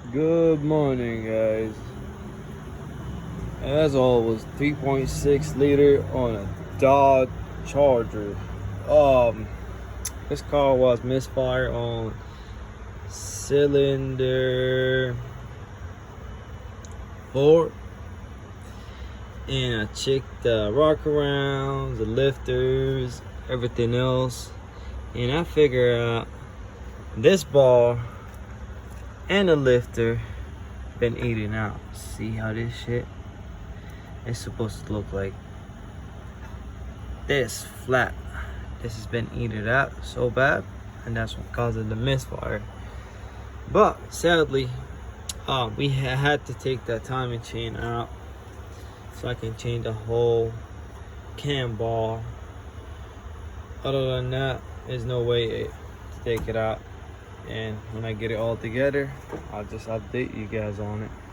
Good morning, guys. As always, 3.6 liter on a Dodge Charger. This car was misfire on cylinder 4, and I checked the rock arounds, the lifters, everything else, and I figured out this bar and the lifter been eating out. See how this shit is supposed to look like this, flat. This has been eaten out so bad, and that's what causes the misfire. But sadly, we had to take that timing chain out so I can change the whole cam bar. Other than that, there's no way to take it out, and when I get it all together, I'll just update you guys on it.